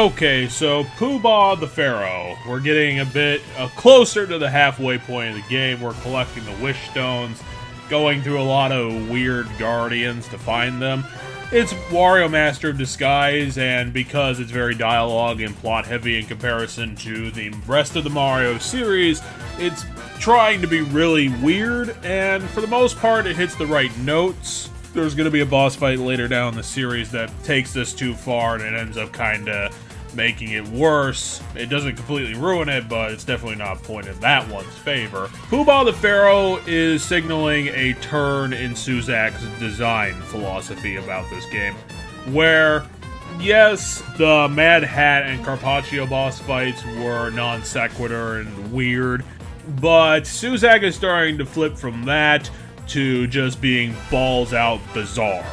Okay, so Poobah the Pharoah. We're getting a bit closer to the halfway point of the game. We're collecting the wish stones, going through a lot of weird guardians to find them. It's Wario Master of Disguise, and because it's very dialogue and plot heavy in comparison to the rest of the Mario series, it's trying to be really weird, and for the most part it hits the right notes. There's going to be a boss fight later down in the series that takes this too far and it ends up kind of making it worse. It doesn't completely ruin it, but it's definitely not a point in that one's favor. Poobah the Pharoah is signaling a turn in Suzak's design philosophy about this game, where, yes, the Mad Hat and Carpaccio boss fights were non sequitur and weird, but Suzak is starting to flip from that to just being balls out bizarre.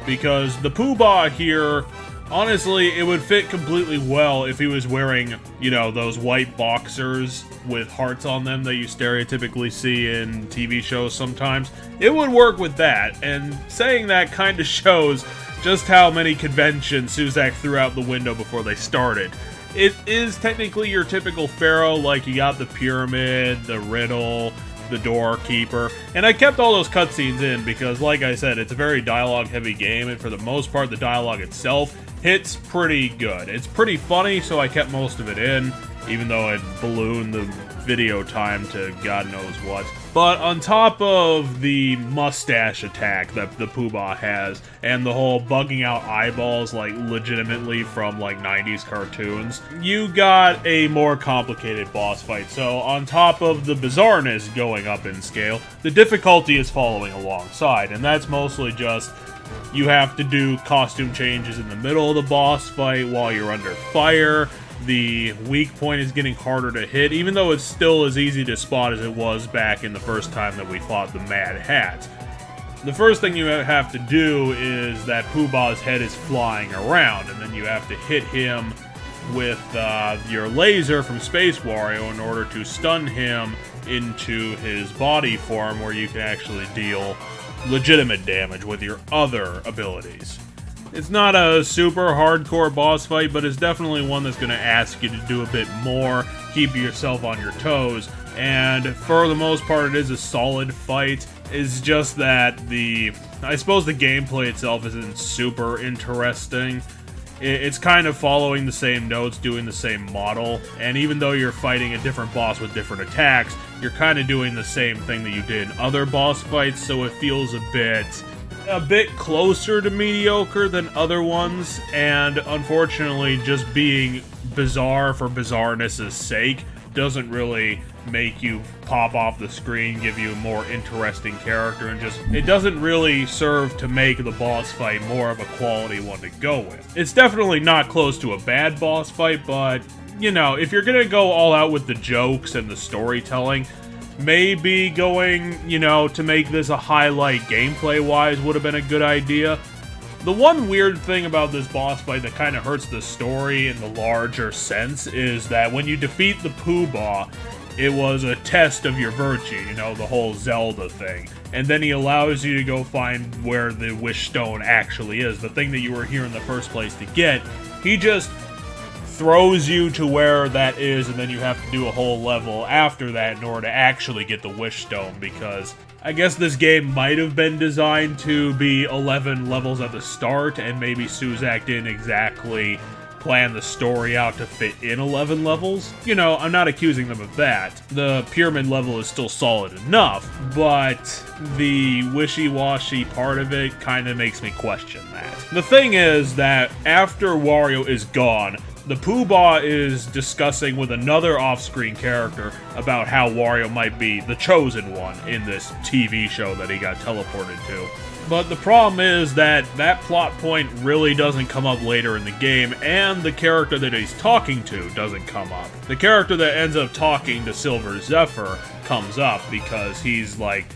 Because the Poobah here, honestly, it would fit completely well if he was wearing, you know, those white boxers with hearts on them that you stereotypically see in TV shows sometimes. It would work with that, and saying that kind of shows just how many conventions Suzak threw out the window before they started. It is technically your typical Pharaoh, like you got the pyramid, the riddle, the doorkeeper, and I kept all those cutscenes in because, like I said, it's a very dialogue-heavy game, and for the most part, the dialogue itself hits pretty good. It's pretty funny, so I kept most of it in, even though it ballooned the video time to God knows what. But on top of the mustache attack that the Poobah has, and the whole bugging out eyeballs, like, legitimately from, like, 90s cartoons, you got a more complicated boss fight. So on top of the bizarreness going up in scale, the difficulty is following alongside, and that's mostly just you have to do costume changes in the middle of the boss fight while you're under fire. The weak point is getting harder to hit, even though it's still as easy to spot as it was back in the first time that we fought the Mad Hat. The first thing you have to do is that Poobah's head is flying around, and then you have to hit him with your laser from Space Wario in order to stun him into his body form, where you can actually deal legitimate damage with your other abilities. It's not a super hardcore boss fight, but it's definitely one that's going to ask you to do a bit more, keep yourself on your toes, and for the most part it is a solid fight. It's just that I suppose the gameplay itself isn't super interesting. It's kind of following the same notes, doing the same model, and even though you're fighting a different boss with different attacks, you're kind of doing the same thing that you did in other boss fights, so it feels a bit closer to mediocre than other ones, and unfortunately just being bizarre for bizarreness' sake doesn't really make you pop off the screen, give you a more interesting character, and it doesn't really serve to make the boss fight more of a quality one to go with. It's definitely not close to a bad boss fight, but, you know, if you're gonna go all out with the jokes and the storytelling, maybe going, you know, to make this a highlight gameplay-wise would have been a good idea. The one weird thing about this boss fight that kind of hurts the story in the larger sense is that when you defeat the Poobah, it was a test of your virtue, you know, the whole Zelda thing. And then he allows you to go find where the Wish Stone actually is, the thing that you were here in the first place to get. He just throws you to where that is, and then you have to do a whole level after that in order to actually get the Wish Stone, because I guess this game might have been designed to be 11 levels at the start, and maybe Suzak didn't exactly plan the story out to fit in 11 levels. You know, I'm not accusing them of that. The pyramid level is still solid enough, but the wishy-washy part of it kind of makes me question that. The thing is that after Wario is gone, the Poobah is discussing with another off-screen character about how Wario might be the chosen one in this TV show that he got teleported to. But the problem is that that plot point really doesn't come up later in the game, and the character that he's talking to doesn't come up. The character that ends up talking to Silver Zephyr comes up because he's like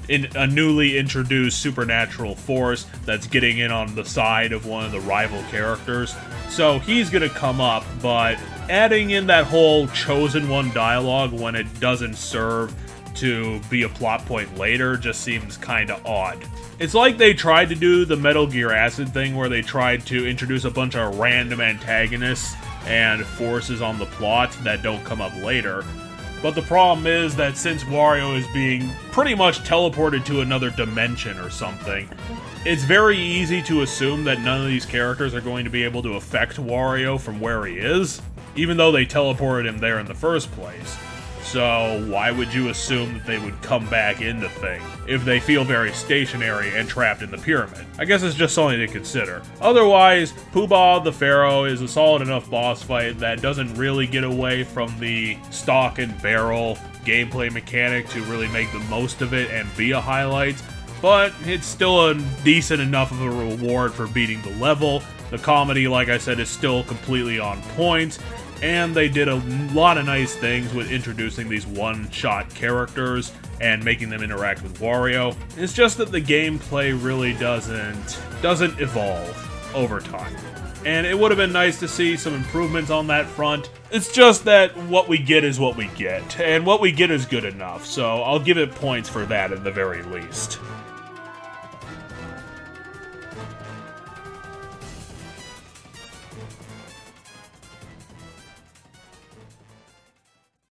in a newly introduced supernatural force that's getting in on the side of one of the rival characters. So he's gonna come up, but adding in that whole chosen one dialogue when it doesn't serve to be a plot point later just seems kinda odd. It's like they tried to do the Metal Gear Acid thing where they tried to introduce a bunch of random antagonists and forces on the plot that don't come up later. But the problem is that since Wario is being pretty much teleported to another dimension or something, it's very easy to assume that none of these characters are going to be able to affect Wario from where he is, even though they teleported him there in the first place. So why would you assume that they would come back into things if they feel very stationary and trapped in the pyramid? I guess it's just something to consider. Otherwise, Poobah the Pharoah is a solid enough boss fight that doesn't really get away from the stock and barrel gameplay mechanic to really make the most of it and be a highlight, but it's still a decent enough of a reward for beating the level. The comedy, like I said, is still completely on point, and they did a lot of nice things with introducing these one-shot characters and making them interact with Wario. It's just that the gameplay really doesn't evolve over time. And it would have been nice to see some improvements on that front. It's just that what we get is what we get, and what we get is good enough, so I'll give it points for that at the very least.